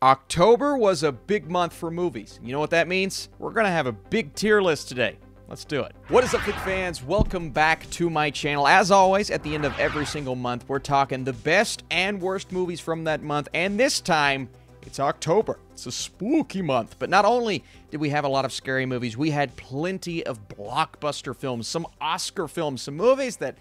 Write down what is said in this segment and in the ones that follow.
October was a big month for movies. You know what that means? We're going to have a big tier list today. Let's do it. What is up, Flick fans? Welcome back to my channel. As always, at the end of every single month, we're talking the best and worst movies from that month. And this time, it's October. It's a spooky month. But not only did we have a lot of scary movies, we had plenty of blockbuster films, some Oscar films, some movies that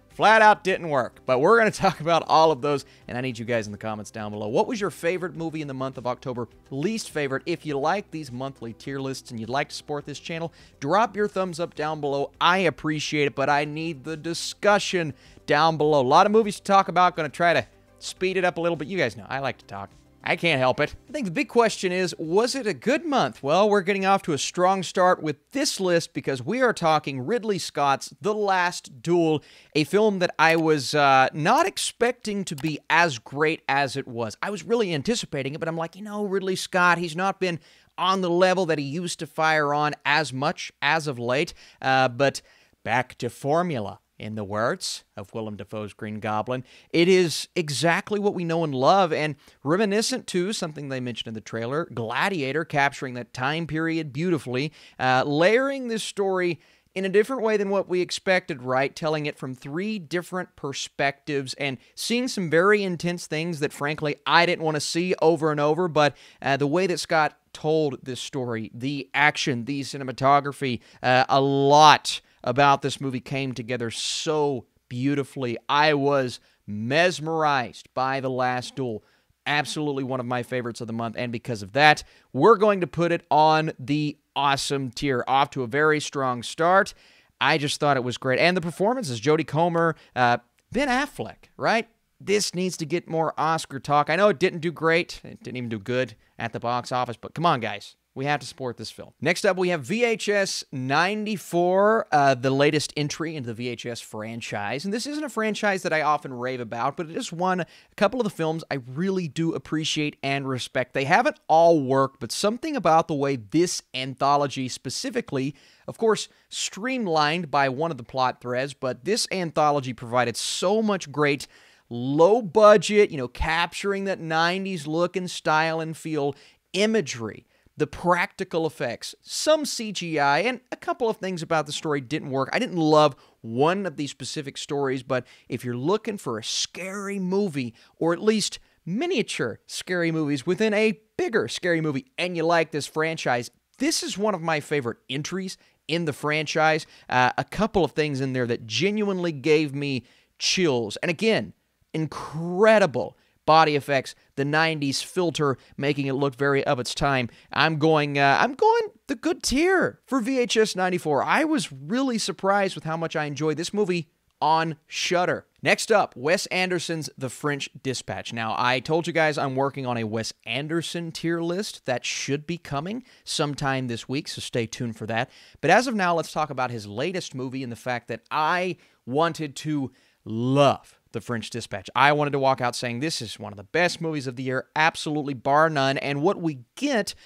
flat out didn't work. But we're going to talk about all of those, and I need you guys in the comments down below. What was your favorite movie in the month of October? Least favorite? If you like these monthly tier lists and you'd like to support this channel, drop your thumbs up down below. I appreciate it, but I need the discussion down below. A lot of movies to talk about. Going to try to speed it up a little bit. You guys know I like to talk. I can't help it. I think the big question is, was it a good month? Well, we're getting off to a strong start with this list because we are talking Ridley Scott's The Last Duel, a film that I was not expecting to be as great as it was. I was really anticipating it, but I'm like, Ridley Scott, he's not been on the level that he used to fire on as much as of late, but back to formula. In the words of Willem Dafoe's Green Goblin, it is exactly what we know and love, and reminiscent to something they mentioned in the trailer, Gladiator, capturing that time period beautifully, layering this story in a different way than what we expected, right? Telling it from three different perspectives and seeing some very intense things that, frankly, I didn't want to see over and over, but the way that Scott told this story, the action, the cinematography, a lot about this movie came together so beautifully. I was mesmerized by The Last Duel. Absolutely one of my favorites of the month, and because of that, we're going to put it on the awesome tier. Off to a very strong start. I just thought it was great. And the performances, Jodie Comer, Ben Affleck, right? This needs to get more Oscar talk. I know it didn't do great. It didn't even do good at the box office, but come on, guys. We have to support this film. Next up, we have VHS 94, the latest entry into the VHS franchise. And this isn't a franchise that I often rave about, but it is a couple of the films I really do appreciate and respect. They haven't all worked, but something about the way this anthology specifically, of course, streamlined by one of the plot threads, but this anthology provided so much great low budget, capturing that 90s look and style and feel, imagery, the practical effects, some CGI, and a couple of things about the story didn't work. I didn't love one of these specific stories, but if you're looking for a scary movie, or at least miniature scary movies within a bigger scary movie, and you like this franchise, this is one of my favorite entries in the franchise. A couple of things in there that genuinely gave me chills. And again, incredible body effects, the 90s filter making it look very of its time. I'm going the good tier for VHS 94. I was really surprised with how much I enjoyed this movie on Shudder. Next up, Wes Anderson's The French Dispatch. Now, I told you guys I'm working on a Wes Anderson tier list that should be coming sometime this week, so stay tuned for that. But as of now, let's talk about his latest movie and the fact that I wanted to love The French Dispatch. I wanted to walk out saying this is one of the best movies of the year, absolutely bar none. And what we get,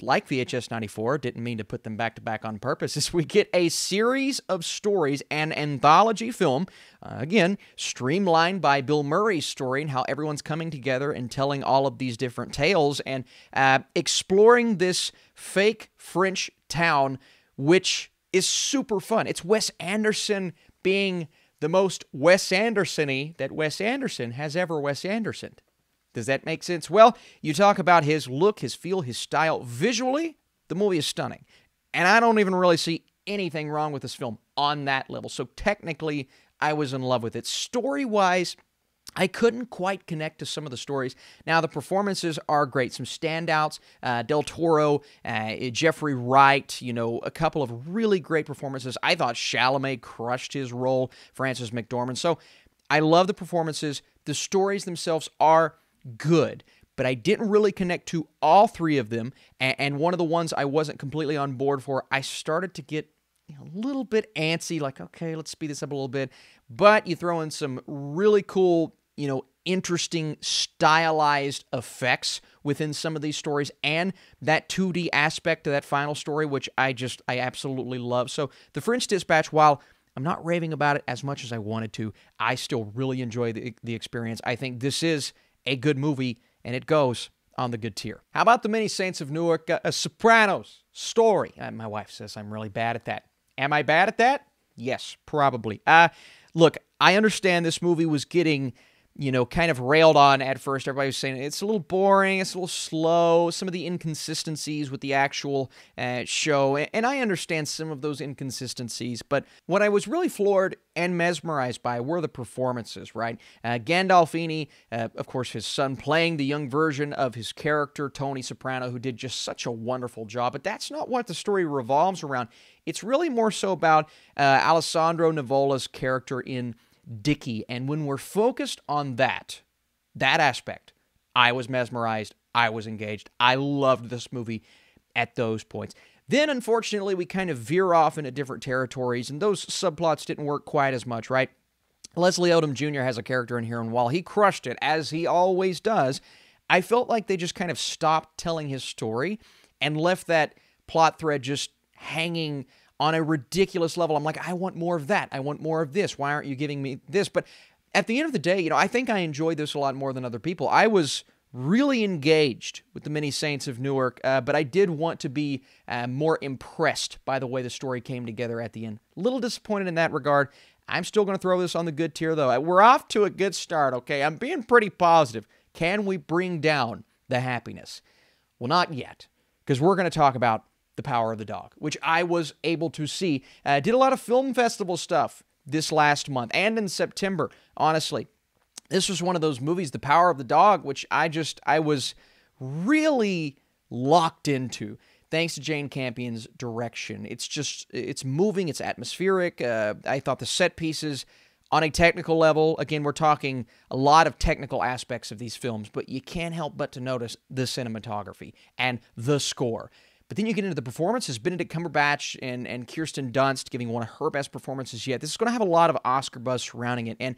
like VHS 94, didn't mean to put them back to back on purpose, is we get a series of stories, an anthology film, again, streamlined by Bill Murray's story and how everyone's coming together and telling all of these different tales and exploring this fake French town, which is super fun. It's Wes Anderson being the most Wes Anderson-y that Wes Anderson has ever Wes Andersoned. Does that make sense? Well, you talk about his look, his feel, his style. Visually, the movie is stunning. And I don't even really see anything wrong with this film on that level. So technically, I was in love with it. Story-wise, I couldn't quite connect to some of the stories. Now, the performances are great. Some standouts, Del Toro, Jeffrey Wright, a couple of really great performances. I thought Chalamet crushed his role, Frances McDormand. So I love the performances. The stories themselves are good, but I didn't really connect to all three of them. And one of the ones I wasn't completely on board for, I started to get a little bit antsy, like, okay, let's speed this up a little bit. But you throw in some really cool, interesting stylized effects within some of these stories and that 2D aspect to that final story, which I absolutely love. So The French Dispatch, while I'm not raving about it as much as I wanted to, I still really enjoy the experience. I think this is a good movie, and it goes on the good tier. How about the Many Saints of Newark, a Sopranos story? My wife says I'm really bad at that. Am I bad at that? Yes, probably. Look, I understand this movie was getting, kind of railed on at first. Everybody was saying it's a little boring, it's a little slow, some of the inconsistencies with the actual show, and I understand some of those inconsistencies, but what I was really floored and mesmerized by were the performances, right? Gandolfini, of course, his son, playing the young version of his character, Tony Soprano, who did just such a wonderful job, but that's not what the story revolves around. It's really more so about Alessandro Nivola's character in Dickie, and when we're focused on that aspect, I was mesmerized, I was engaged, I loved this movie at those points. Then, unfortunately, we kind of veer off into different territories, and those subplots didn't work quite as much, right? Leslie Odom Jr. has a character in here, and while he crushed it, as he always does, I felt like they just kind of stopped telling his story and left that plot thread just hanging on a ridiculous level. I'm like, I want more of that. I want more of this. Why aren't you giving me this? But at the end of the day, I think I enjoyed this a lot more than other people. I was really engaged with the Many Saints of Newark, but I did want to be more impressed by the way the story came together at the end. A little disappointed in that regard. I'm still going to throw this on the good tier, though. We're off to a good start, okay? I'm being pretty positive. Can we bring down the happiness? Well, not yet, because we're going to talk about The Power of the Dog, which I was able to see. Did a lot of film festival stuff this last month and in September, honestly. This was one of those movies, The Power of the Dog, which I was really locked into thanks to Jane Campion's direction. It's moving, it's atmospheric. I thought the set pieces on a technical level, again, we're talking a lot of technical aspects of these films, but you can't help but to notice the cinematography and the score. But then you get into the performances. Benedict Cumberbatch and Kirsten Dunst giving one of her best performances yet. This is going to have a lot of Oscar buzz surrounding it. And,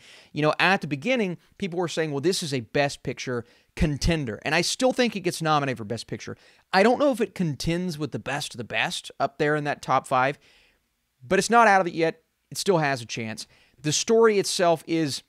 at the beginning, people were saying, well, this is a Best Picture contender. And I still think it gets nominated for Best Picture. I don't know if it contends with the best of the best up there in that top 5, but it's not out of it yet. It still has a chance. The story itself is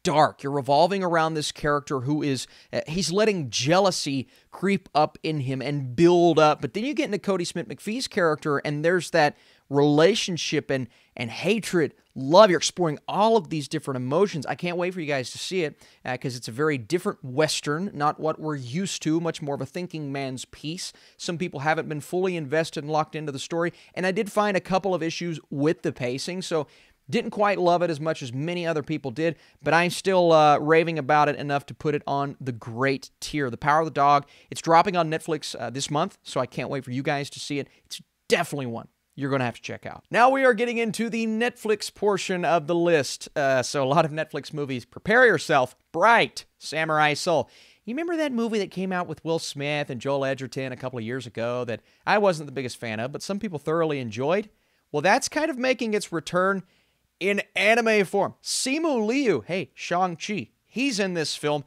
dark. You're revolving around this character who is, he's letting jealousy creep up in him and build up. But then you get into Cody Smith-McPhee's character, and there's that relationship and hatred, love. You're exploring all of these different emotions. I can't wait for you guys to see it because it's a very different Western, not what we're used to, much more of a thinking man's piece. Some people haven't been fully invested and locked into the story, and I did find a couple of issues with the pacing, so didn't quite love it as much as many other people did, but I'm still raving about it enough to put it on the great tier. The Power of the Dog, it's dropping on Netflix this month, so I can't wait for you guys to see it. It's definitely one you're going to have to check out. Now we are getting into the Netflix portion of the list. So a lot of Netflix movies. Prepare yourself. Bright, Samurai Soul. You remember that movie that came out with Will Smith and Joel Edgerton a couple of years ago that I wasn't the biggest fan of, but some people thoroughly enjoyed? Well, that's kind of making its return in anime form. Simu Liu, hey, Shang-Chi, he's in this film.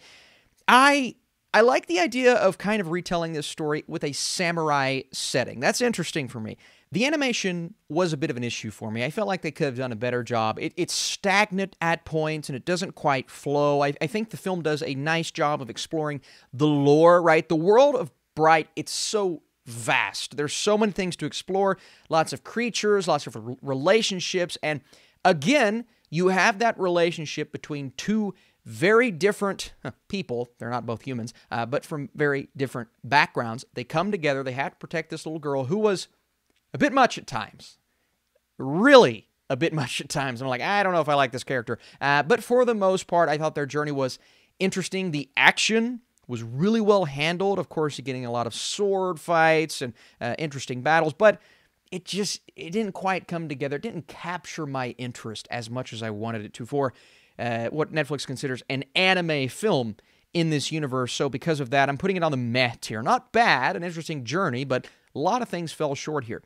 I like the idea of kind of retelling this story with a samurai setting. That's interesting for me. The animation was a bit of an issue for me. I felt like they could have done a better job. It's stagnant at points, and it doesn't quite flow. I think the film does a nice job of exploring the lore, right? The world of Bright, it's so vast. There's so many things to explore, lots of creatures, lots of relationships, and again, you have that relationship between two very different people. They're not both humans, but from very different backgrounds. They come together. They have to protect this little girl who was a bit much at times. Really a bit much at times. I'm like, I don't know if I like this character. But for the most part, I thought their journey was interesting. The action was really well handled. Of course, you're getting a lot of sword fights and interesting battles, but it didn't quite come together. It didn't capture my interest as much as I wanted it to for what Netflix considers an anime film in this universe. So because of that, I'm putting it on the meh tier. Not bad, an interesting journey, but a lot of things fell short here.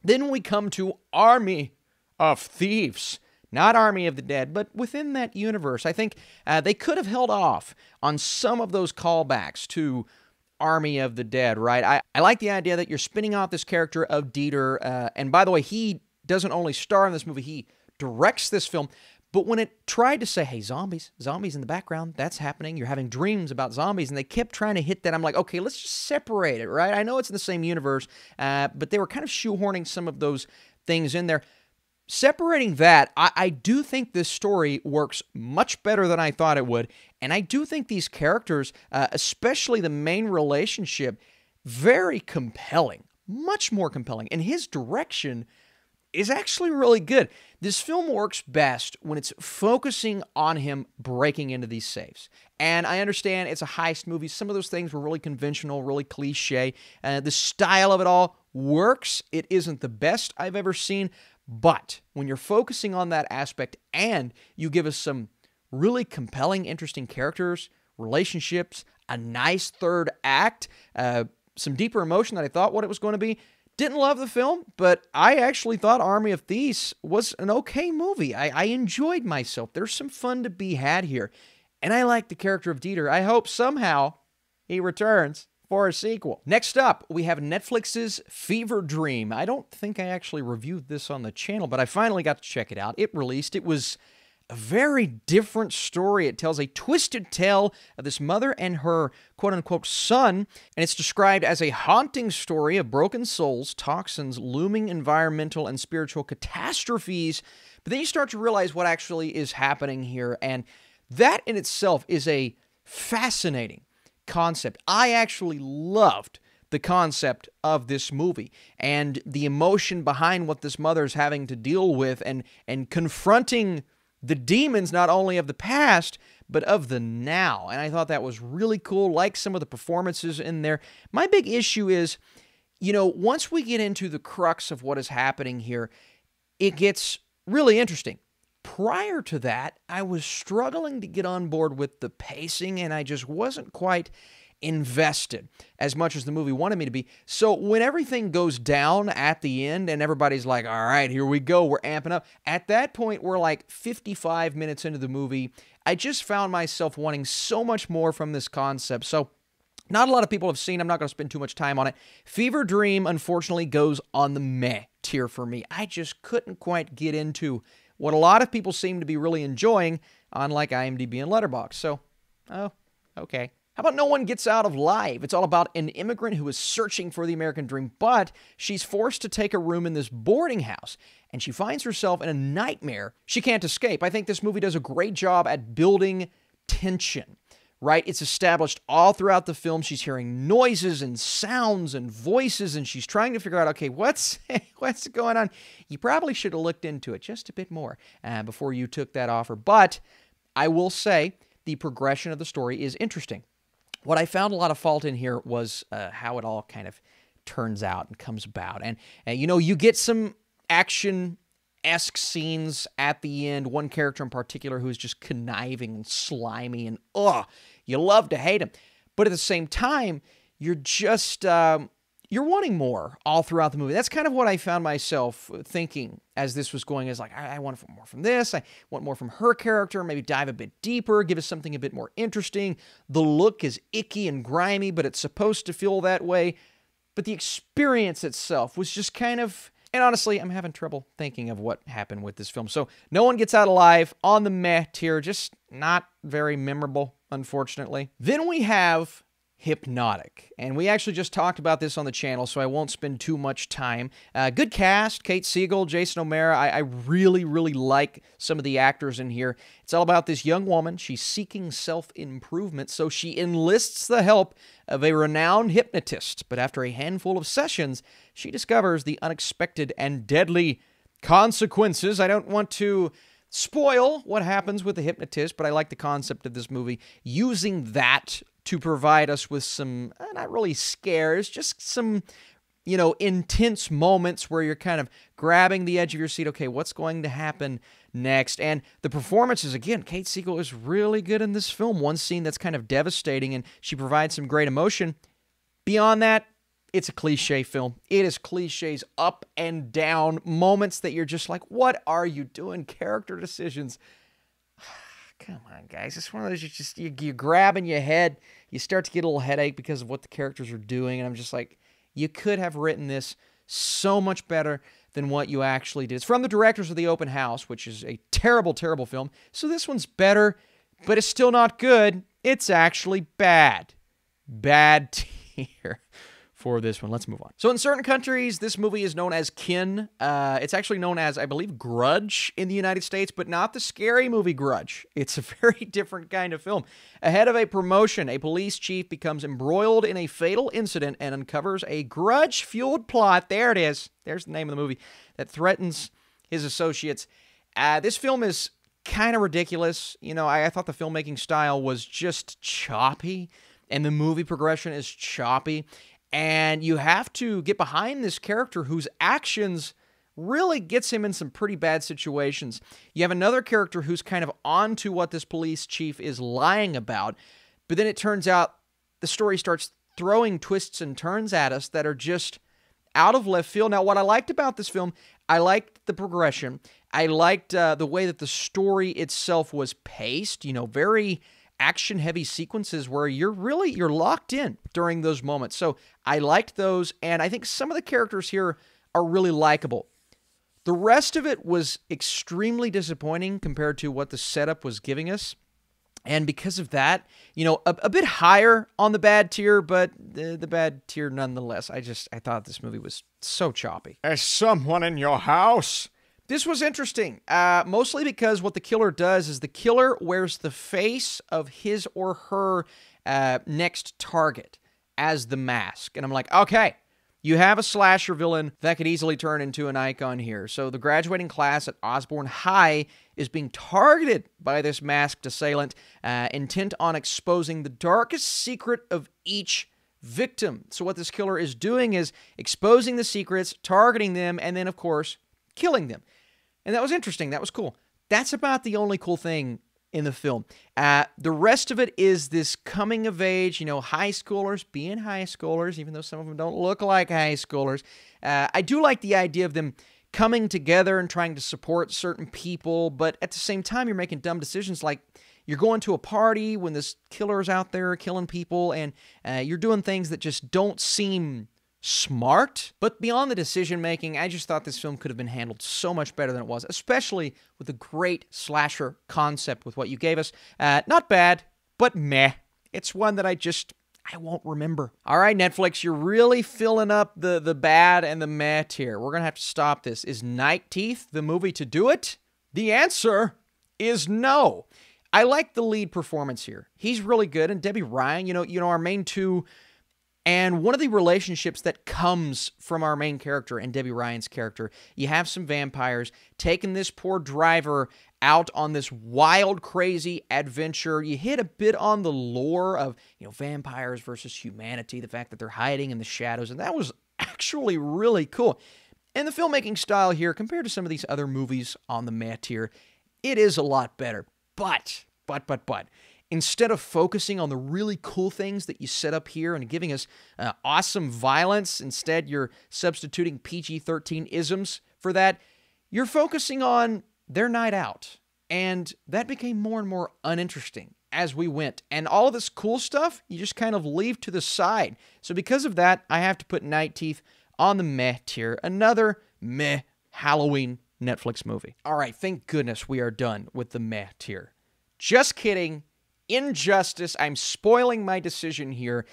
Then we come to Army of Thieves. Not Army of the Dead, but within that universe. I think they could have held off on some of those callbacks to Army of the Dead, right? I like the idea that you're spinning off this character of Dieter, and by the way, he doesn't only star in this movie, he directs this film, But when it tried to say, hey, zombies in the background, that's happening. You're having dreams about zombies. And they kept trying to hit that. I'm like, okay, let's just separate it, right? I know it's in the same universe, but they were kind of shoehorning some of those things in there. Separating that, I do think this story works much better than I thought it would. And I do think these characters, especially the main relationship, very compelling, much more compelling. And his direction is actually really good. This film works best when it's focusing on him breaking into these safes. And I understand it's a heist movie. Some of those things were really conventional, really cliche. The style of it all works. It isn't the best I've ever seen. But when you're focusing on that aspect and you give us some really compelling, interesting characters, relationships, a nice third act, some deeper emotion that I thought what it was going to be, didn't love the film, but I actually thought Army of Thieves was an okay movie. I enjoyed myself. There's some fun to be had here. And I like the character of Dieter. I hope somehow he returns for a sequel. Next up, we have Netflix's Fever Dream. I don't think I actually reviewed this on the channel, but I finally got to check it out. It released. It was a very different story. It tells a twisted tale of this mother and her quote-unquote son, and it's described as a haunting story of broken souls, toxins, looming environmental and spiritual catastrophes. But then you start to realize what actually is happening here, and that in itself is a fascinating concept. I actually loved the concept of this movie and the emotion behind what this mother's having to deal with and confronting the demons not only of the past, but of the now. And I thought that was really cool, like some of the performances in there. My big issue is, once we get into the crux of what is happening here, it gets really interesting. Prior to that, I was struggling to get on board with the pacing, and I just wasn't quite invested as much as the movie wanted me to be. So when everything goes down at the end and everybody's like, all right, here we go, we're amping up. At that point, we're like 55 minutes into the movie. I just found myself wanting so much more from this concept. So not a lot of people have seen. I'm not going to spend too much time on it. Fever Dream, unfortunately, goes on the meh tier for me. I just couldn't quite get into what a lot of people seem to be really enjoying on like IMDb and Letterboxd. So, okay. How about No One Gets Out Alive? It's all about an immigrant who is searching for the American dream, but she's forced to take a room in this boarding house, and she finds herself in a nightmare she can't escape. I think this movie does a great job at building tension, right? It's established all throughout the film. She's hearing noises and sounds and voices, and she's trying to figure out, okay, what's going on? You probably should have looked into it just a bit more before you took that offer. But I will say the progression of the story is interesting. What I found a lot of fault in here was how it all kind of turns out and comes about. And you get some action-esque scenes at the end. One character in particular who's just conniving and slimy and, you love to hate him. But at the same time, you're just, you're wanting more all throughout the movie. That's kind of what I found myself thinking as this was going, is like, I want more from this. I want more from her character, maybe dive a bit deeper, give us something a bit more interesting. The look is icky and grimy, but it's supposed to feel that way. But the experience itself was just kind of, and honestly, I'm having trouble thinking of what happened with this film. So No One Gets Out Alive on the meh tier, just not very memorable, unfortunately. Then we have Hypnotic. And we actually just talked about this on the channel, so I won't spend too much time. Good cast, Kate Siegel, Jason O'Mara. I really, really like some of the actors in here. It's all about this young woman. She's seeking self-improvement, so she enlists the help of a renowned hypnotist. But after a handful of sessions, she discovers the unexpected and deadly consequences. I don't want to spoil what happens with the hypnotist, but I like the concept of this movie using that to provide us with some, not really scares, just some, intense moments where you're kind of grabbing the edge of your seat. Okay, what's going to happen next? And the performances, again, Kate Siegel is really good in this film. One scene that's kind of devastating, and she provides some great emotion. Beyond that, it's a cliche film. It is cliches up and down, moments that you're just like, what are you doing? Character decisions. Come on, guys. It's one of those, you're grabbing your head. You start to get a little headache because of what the characters are doing. And I'm just like, you could have written this so much better. than what you actually did. It's from the directors of The Open House, which is a terrible, terrible film. So this one's better, but it's still not good. It's actually bad. Bad tier for this one. Let's move on. So in certain countries, this movie is known as Kin. It's actually known as, I believe, Grudge in the United States, but not the scary movie Grudge. It's a very different kind of film. Ahead of a promotion, a police chief becomes embroiled in a fatal incident and uncovers a grudge-fueled plot. There it is. There's the name of the movie that threatens his associates. This film is kind of ridiculous. You know, I thought the filmmaking style was just choppy, and the movie progression is choppy. And you have to get behind this character whose actions really gets him in some pretty bad situations. You have another character who's kind of onto what this police chief is lying about, but then it turns out the story starts throwing twists and turns at us that are just out of left field. Now, what I liked about this film, I liked the progression. I liked the way that the story itself was paced, you know, very action-heavy sequences where you're locked in during those moments. So I liked those, and I think some of the characters here are really likable. The rest of it was extremely disappointing compared to what the setup was giving us. And because of that, you know, a bit higher on the bad tier, but the bad tier nonetheless. I thought this movie was so choppy. Is someone in your house? This was interesting, mostly because what the killer does is the killer wears the face of his or her next target as the mask. And I'm like, okay, you have a slasher villain that could easily turn into an icon here. So the graduating class at Osborne High is being targeted by this masked assailant, intent on exposing the darkest secret of each victim. So what this killer is doing is exposing the secrets, targeting them, and then, of course, killing them. And that was interesting. That was cool. That's about the only cool thing in the film. The rest of it is this coming of age, you know, high schoolers being high schoolers, even though some of them don't look like high schoolers. I do like the idea of them coming together and trying to support certain people, but at the same time, you're making dumb decisions like you're going to a party when this killer's out there killing people, and you're doing things that just don't seem smart. But beyond the decision-making, I just thought this film could have been handled so much better than it was, especially with a great slasher concept with what you gave us. Not bad, but meh. It's one that I won't remember. All right, Netflix, you're really filling up the bad and the meh tier. We're going to have to stop this. Is Night Teeth the movie to do it? The answer is no. I like the lead performance here. He's really good, and Debbie Ryan, you know, our main two. And one of the relationships that comes from our main character and Debbie Ryan's character, you have some vampires taking this poor driver out on this wild, crazy adventure. You hit a bit on the lore of, you know, vampires versus humanity, the fact that they're hiding in the shadows, and that was actually really cool. And the filmmaking style here, compared to some of these other movies on the meh tier, it is a lot better. But, instead of focusing on the really cool things that you set up here and giving us awesome violence, instead you're substituting PG-13 isms for that. You're focusing on their night out. And that became more and more uninteresting as we went. And all of this cool stuff, you just kind of leave to the side. So because of that, I have to put Night Teeth on the meh tier. Another meh Halloween Netflix movie. All right, thank goodness we are done with the meh tier. Just kidding. Injustice. I'm spoiling my decision here.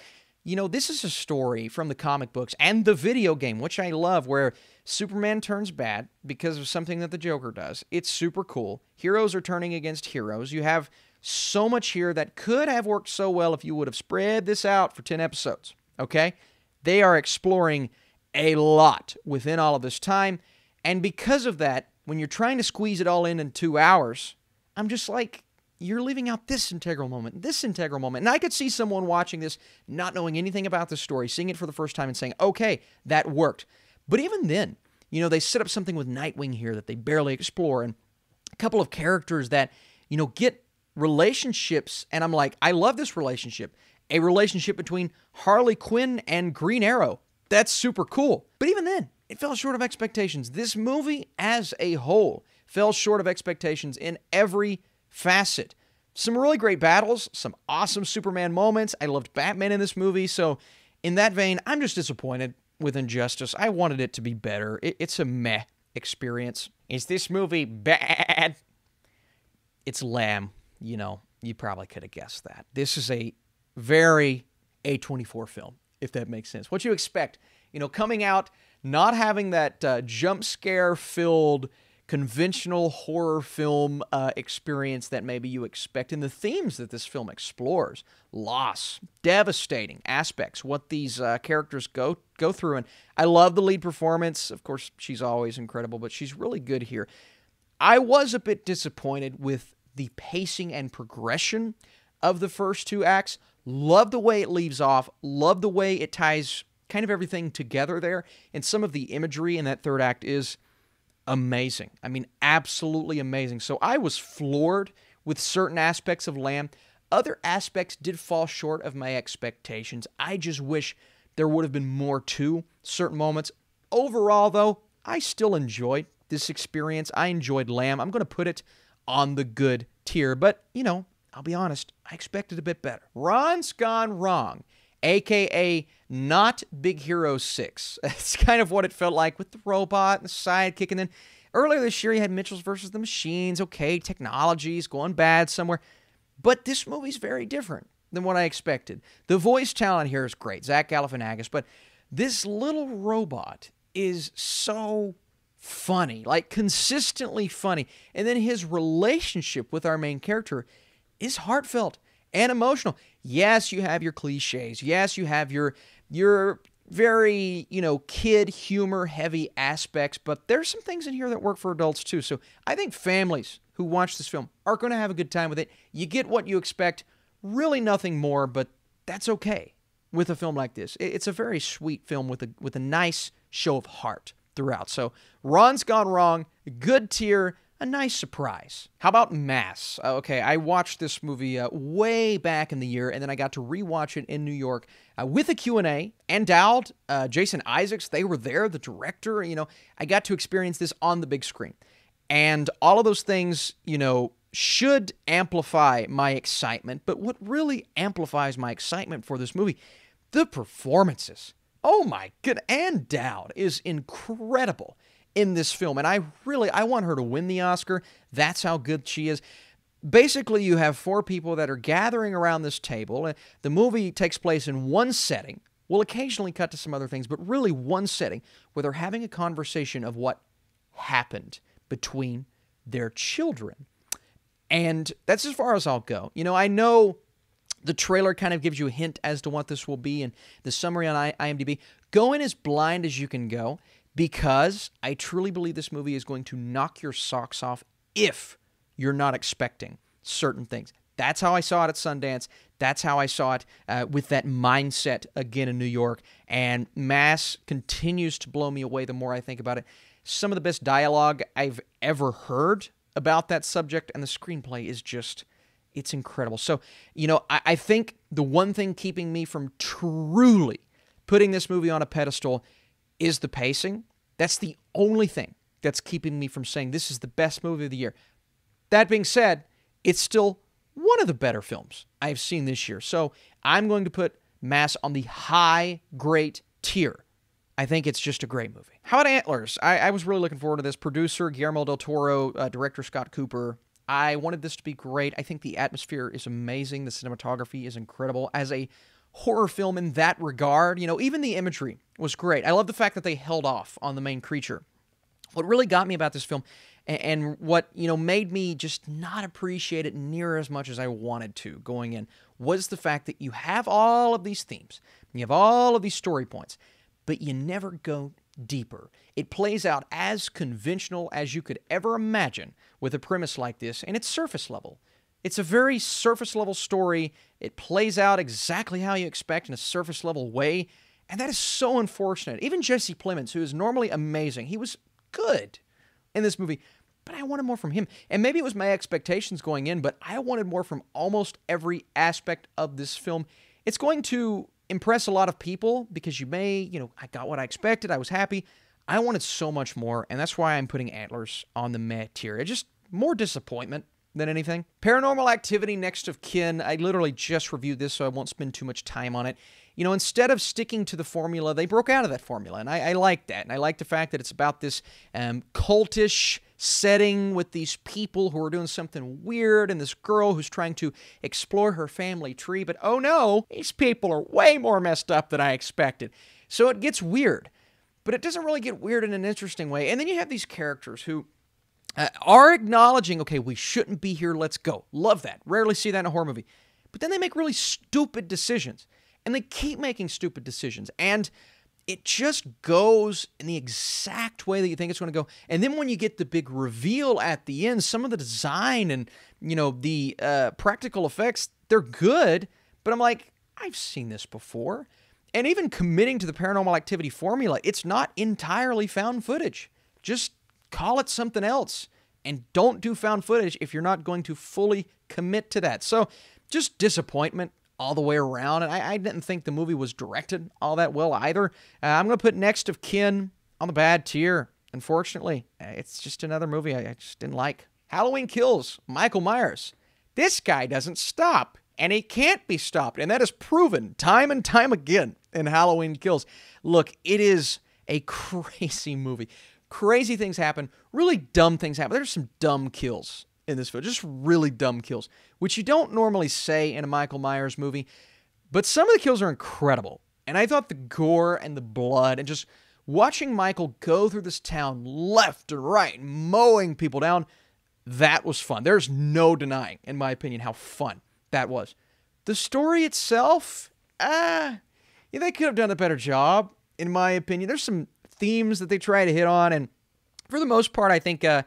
You know, this is a story from the comic books and the video game, which I love, where Superman turns bad because of something that the Joker does. It's super cool. Heroes are turning against heroes. You have so much here that could have worked so well if you would have spread this out for 10 episodes, okay? They are exploring a lot within all of this time, and because of that, when you're trying to squeeze it all in 2 hours, I'm just like, you're leaving out this integral moment. And I could see someone watching this, not knowing anything about the story, seeing it for the first time and saying, okay, that worked. But even then, you know, they set up something with Nightwing here that they barely explore, and a couple of characters that, you know, get relationships, and I'm like, I love this relationship. A relationship between Harley Quinn and Green Arrow. That's super cool. But even then, it fell short of expectations. This movie as a whole fell short of expectations in every facet. Some really great battles, some awesome Superman moments. I loved Batman in this movie, so in that vein, I'm just disappointed. with Injustice. I wanted it to be better. It's a meh experience. Is this movie bad? It's Lamb. You know, you probably could have guessed that. This is a very A24 film, if that makes sense. What you expect, you know, coming out, not having that jump scare filled conventional horror film experience that maybe you expect, and the themes that this film explores, loss, devastating aspects, what these characters go through. And I love the lead performance. Of course, she's always incredible, but she's really good here. I was a bit disappointed with the pacing and progression of the first two acts. Love the way it leaves off. Love the way it ties kind of everything together there. And some of the imagery in that third act is amazing. I mean, absolutely amazing. So I was floored with certain aspects of Lamb. Other aspects did fall short of my expectations. I just wish there would have been more to certain moments. Overall, though, I still enjoyed this experience. I enjoyed Lamb. I'm going to put it on the good tier. But, you know, I'll be honest, I expected a bit better. Ron's Gone Wrong, a.k.a. not Big Hero 6. That's kind of what it felt like with the robot and the sidekick. And then earlier this year, you had Mitchell's versus the Machines. Okay, technology's going bad somewhere. But this movie's very different than what I expected. The voice talent here is great, Zach Galifianakis. But this little robot is so funny, like consistently funny. And then his relationship with our main character is heartfelt and emotional. Yes, you have your cliches. Yes, you have your very, you know, kid humor heavy aspects, but there's some things in here that work for adults too. So I think families who watch this film are going to have a good time with it. You get what you expect, really nothing more, but that's okay with a film like this. It's a very sweet film with a nice show of heart throughout. So Ron's Gone Wrong, good tier, a nice surprise. How about Mass? Okay, I watched this movie way back in the year, and then I got to rewatch it in New York with a Q&A. And Dowd, Jason Isaacs, they were there, the director. You know, I got to experience this on the big screen. And all of those things, you know, should amplify my excitement. But what really amplifies my excitement for this movie, the performances. Oh my good, and Dowd is incredible in this film, and I want her to win the Oscar. That's how good she is. Basically, you have four people that are gathering around this table, and the movie takes place in one setting. We'll occasionally cut to some other things, but really one setting where they're having a conversation of what happened between their children. And that's as far as I'll go. You know, I know the trailer kind of gives you a hint as to what this will be, and the summary on IMDb. Go in as blind as you can go, because I truly believe this movie is going to knock your socks off if you're not expecting certain things. That's how I saw it at Sundance. That's how I saw it with that mindset again in New York. And Mass continues to blow me away the more I think about it. Some of the best dialogue I've ever heard about that subject, and the screenplay is just, it's incredible. So, you know, I think the one thing keeping me from truly putting this movie on a pedestal is the pacing. That's the only thing that's keeping me from saying this is the best movie of the year. That being said, it's still one of the better films I've seen this year. So I'm going to put Mass on the high, great tier. I think it's just a great movie. How about Antlers? I was really looking forward to this. Producer Guillermo del Toro, director Scott Cooper. I wanted this to be great. I think the atmosphere is amazing. The cinematography is incredible. As a horror film in that regard, you know, even the imagery was great. I love the fact that they held off on the main creature. What really got me about this film, and what, you know, made me just not appreciate it near as much as I wanted to going in, was the fact that you have all of these themes, you have all of these story points, but you never go deeper. It plays out as conventional as you could ever imagine with a premise like this, and it's surface level. It's a very surface-level story. It plays out exactly how you expect in a surface-level way, and that is so unfortunate. Even Jesse Plemons, who is normally amazing, he was good in this movie, but I wanted more from him. And maybe it was my expectations going in, but I wanted more from almost every aspect of this film. It's going to impress a lot of people because I got what I expected. I was happy. I wanted so much more, and that's why I'm putting Antlers on the meh tier. Just more disappointment than anything. Paranormal Activity, Next of Kin. I literally just reviewed this, so I won't spend too much time on it. You know, instead of sticking to the formula, they broke out of that formula, and I like that. And I like the fact that it's about this cultish setting with these people who are doing something weird, and this girl who's trying to explore her family tree, but oh no, these people are way more messed up than I expected. So it gets weird, but it doesn't really get weird in an interesting way. And then you have these characters who are acknowledging, okay, we shouldn't be here, let's go. Love that. Rarely see that in a horror movie. But then they make really stupid decisions, and they keep making stupid decisions, and it just goes in the exact way that you think it's going to go. And then when you get the big reveal at the end, some of the design and, you know, the practical effects, they're good, but I'm like, I've seen this before. And even committing to the Paranormal Activity formula, it's not entirely found footage. Just call it something else, and don't do found footage if you're not going to fully commit to that. So just disappointment all the way around, and I didn't think the movie was directed all that well either. I'm going to put Next of Kin on the bad tier, unfortunately. It's just another movie I just didn't like. Halloween Kills, Michael Myers. This guy doesn't stop, and he can't be stopped, and that is proven time and time again in Halloween Kills. Look, it is a crazy movie. Crazy things happen. Really dumb things happen. There's some dumb kills in this film. Just really dumb kills, which you don't normally say in a Michael Myers movie. But some of the kills are incredible. And I thought the gore and the blood and just watching Michael go through this town left and right, mowing people down, that was fun. There's no denying, in my opinion, how fun that was. The story itself, they could have done a better job, in my opinion. There's some themes that they try to hit on, and for the most part, I think, the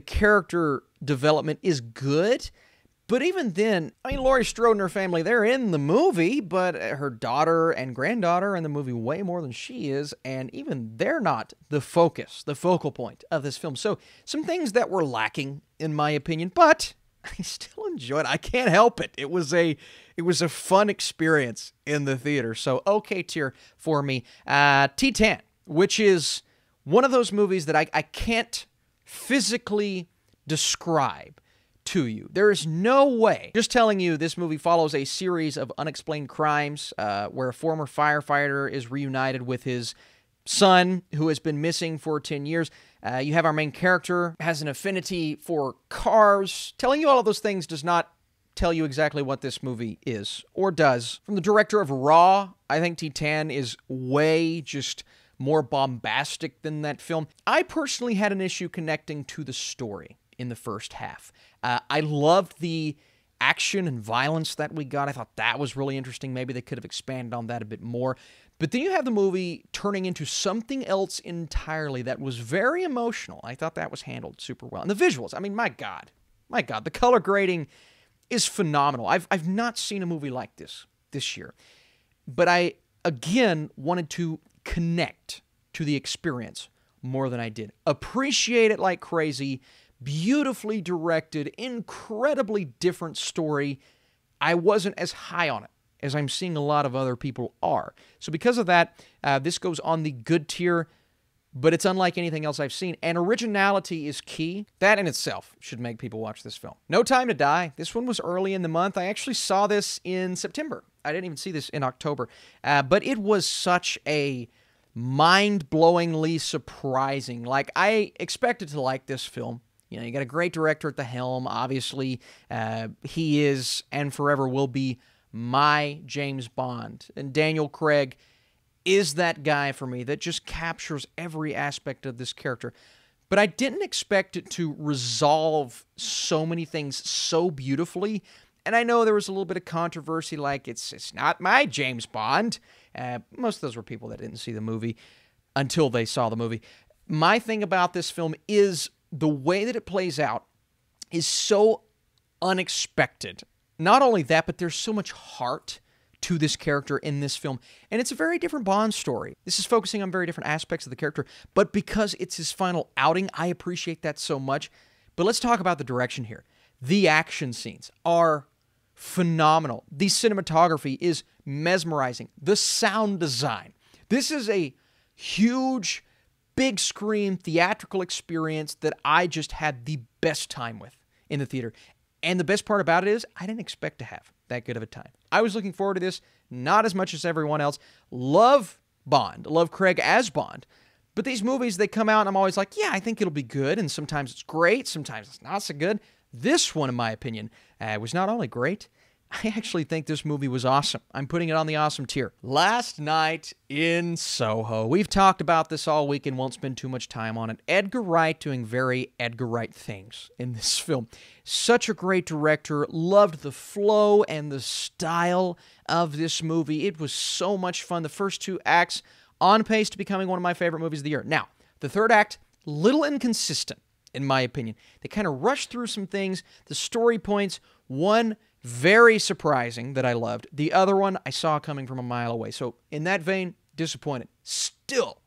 character development is good. But even then, I mean, Laurie Strode and her family, they're in the movie, but her daughter and granddaughter are in the movie way more than she is, and even they're not the focus, the focal point of this film. So some things that were lacking, in my opinion, but I still enjoyed it. I can't help it. It was a fun experience in the theater. So okay tier for me. Titane, which is one of those movies that I can't physically describe to you. There is no way. Just telling you, this movie follows a series of unexplained crimes where a former firefighter is reunited with his son who has been missing for 10 years. You have our main character, has an affinity for cars. Telling you all of those things does not tell you exactly what this movie is, or does. From the director of Raw, I think Titane is way just more bombastic than that film. I personally had an issue connecting to the story in the first half. I loved the action and violence that we got. I thought that was really interesting. Maybe they could have expanded on that a bit more. But then you have the movie turning into something else entirely that was very emotional. I thought that was handled super well. And the visuals, I mean, my God, the color grading is phenomenal. I've not seen a movie like this year. But I, again, wanted to connect to the experience more than I did. Appreciate it like crazy. Beautifully directed, incredibly different story. I wasn't as high on it as I'm seeing a lot of other people are. So because of that, this goes on the good tier, but it's unlike anything else I've seen. And originality is key. That in itself should make people watch this film. No Time to Die. This one was early in the month. I actually saw this in September. I didn't even see this in October. But it was such a mind-blowingly surprising. Like, I expected to like this film. You know, you got a great director at the helm. Obviously, he is and forever will be my James Bond. And Daniel Craig is that guy for me that just captures every aspect of this character. But I didn't expect it to resolve so many things so beautifully. And I know there was a little bit of controversy, like it's not my James Bond. Most of those were people that didn't see the movie until they saw the movie. My thing about this film is the way that it plays out is so unexpected. Not only that, but there's so much heart to this character in this film. And it's a very different Bond story. This is focusing on very different aspects of the character. But because it's his final outing, I appreciate that so much. But let's talk about the direction here. The action scenes are phenomenal. The cinematography is mesmerizing. The sound design. This is a huge, big screen theatrical experience that I just had the best time with in the theater. And the best part about it is I didn't expect to have that good of a time. I was looking forward to this. not as much as everyone else. Love Bond, love Craig as Bond. But these movies, they come out and I'm always like, yeah, I think it'll be good. And sometimes it's great, sometimes it's not so good. This one, in my opinion, was not only great, I actually think this movie was awesome. I'm putting it on the awesome tier. Last Night in Soho. We've talked about this all week and won't spend too much time on it. Edgar Wright doing very Edgar Wright things in this film. Such a great director. Loved the flow and the style of this movie. It was so much fun. The first 2 acts on pace to becoming one of my favorite movies of the year. Now, the third act, little inconsistent, in my opinion. They kind of rushed through some things. The story points, one very surprising that I loved. The other one I saw coming from a mile away. So in that vein, disappointed. Still,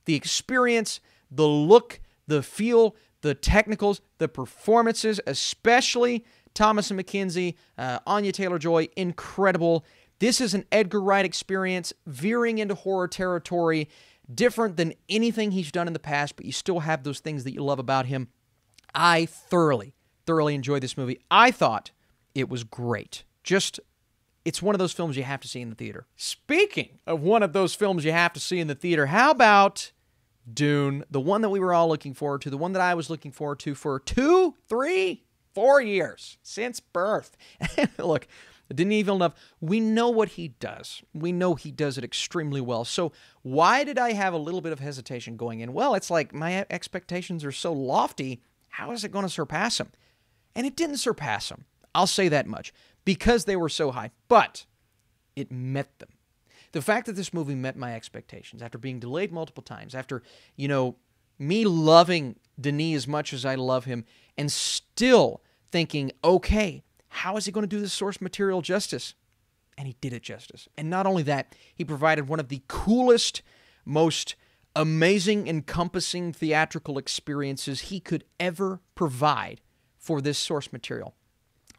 the experience, the look, the feel, the technicals, the performances, especially Thomas and McKenzie, Anya Taylor-Joy, incredible. This is an Edgar Wright experience, veering into horror territory, different than anything he's done in the past, but you still have those things that you love about him. I thoroughly enjoyed this movie. I thought it was great. It's one of those films you have to see in the theater. Speaking of one of those films you have to see in the theater, how about Dune, the one that we were all looking forward to, the one that I was looking forward to for 2, 3, 4 years, since birth. Look, Denis Villeneuve, we know what he does. We know he does it extremely well. So why did I have a little bit of hesitation going in? Well, it's like my expectations are so lofty, how is it going to surpass him? And it didn't surpass him. I'll say that much, because they were so high, but it met them. The fact that this movie met my expectations after being delayed multiple times, after, me loving Denis as much as I love him, and still thinking, okay, how is he going to do this source material justice? And he did it justice. And not only that, he provided one of the coolest, most amazing, encompassing theatrical experiences he could ever provide for this source material.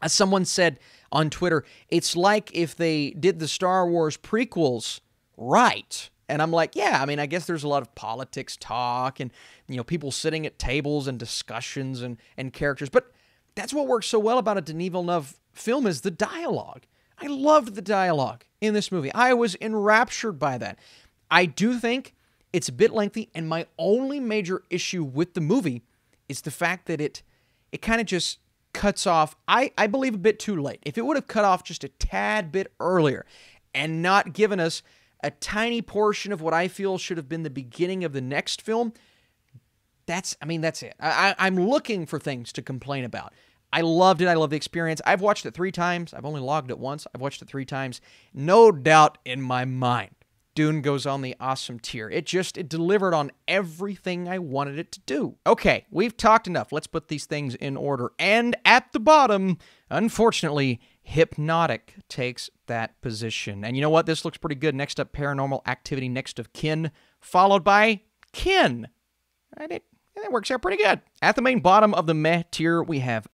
As someone said on Twitter, it's like if they did the Star Wars prequels right. And I'm like, yeah, I guess there's a lot of politics talk and, people sitting at tables and discussions and characters. But that's what works so well about a Denis Villeneuve film is the dialogue. I loved the dialogue in this movie. I was enraptured by that. I do think it's a bit lengthy, and my only major issue with the movie is the fact that it kind of just cuts off, I believe, a bit too late. If it would have cut off just a tad bit earlier and not given us a tiny portion of what I feel should have been the beginning of the next film, that's it. I'm looking for things to complain about. I loved it. I love the experience. I've watched it 3 times. I've only logged it once. I've watched it 3 times. No doubt in my mind, Dune goes on the awesome tier. It delivered on everything I wanted it to do. Okay, we've talked enough. Let's put these things in order. And at the bottom, unfortunately, Hypnotic takes that position. And you know what? This looks pretty good. Next up, Paranormal Activity, next of Kin, followed by Kin. And it works out pretty good. At the main bottom of the meh tier, we have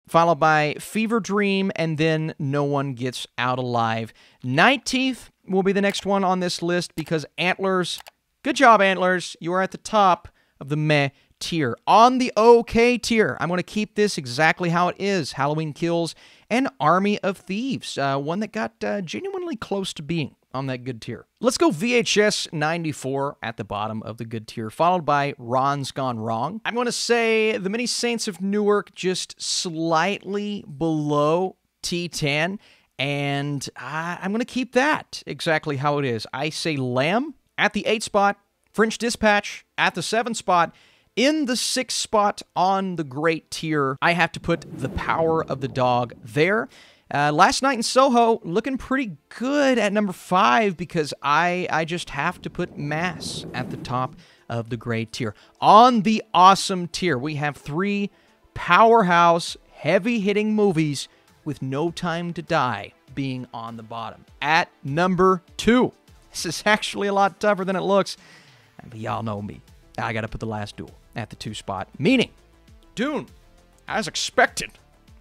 followed by Fever Dream, and then No One Gets Out Alive. Night Teeth will be the next one on this list because Antlers, good job, Antlers. You are at the top of the meh tier. On the okay tier, I'm going to keep this exactly how it is. Halloween Kills and Army of Thieves, one that got genuinely close to being on that good tier. Let's go VHS 94 at the bottom of the good tier, followed by Ron's Gone Wrong. I'm going to say The Many Saints of Newark just slightly below Titane, and I'm going to keep that exactly how it is. I say Lamb at the 8th spot, French Dispatch at the 7th spot. In the 6th spot on the great tier, I have to put The Power of the Dog there. Last Night in Soho, looking pretty good at number 5 because I just have to put Mass at the top of the great tier. On the awesome tier, we have 3 powerhouse, heavy-hitting movies with No Time to Die being on the bottom. At number 2, this is actually a lot tougher than it looks, but y'all know me. I got to put The Last Duel at the 2 spot, meaning Dune, as expected,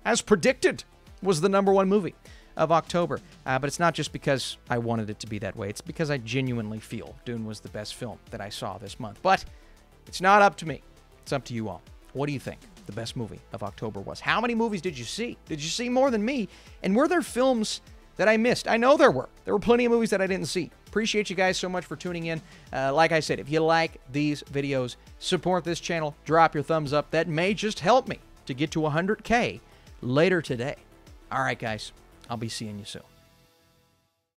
as predicted, was the number 1 movie of October. But it's not just because I wanted it to be that way. It's because I genuinely feel Dune was the best film that I saw this month. But it's not up to me. It's up to you all. What do you think? the best movie of October was. How many movies did you see? Did you see more than me? And were there films that I missed? I know there were. There were plenty of movies that I didn't see. Appreciate you guys so much for tuning in. Like I said, if you like these videos, support this channel, drop your thumbs up. That may just help me to get to 100K later today. All right, guys, I'll be seeing you soon.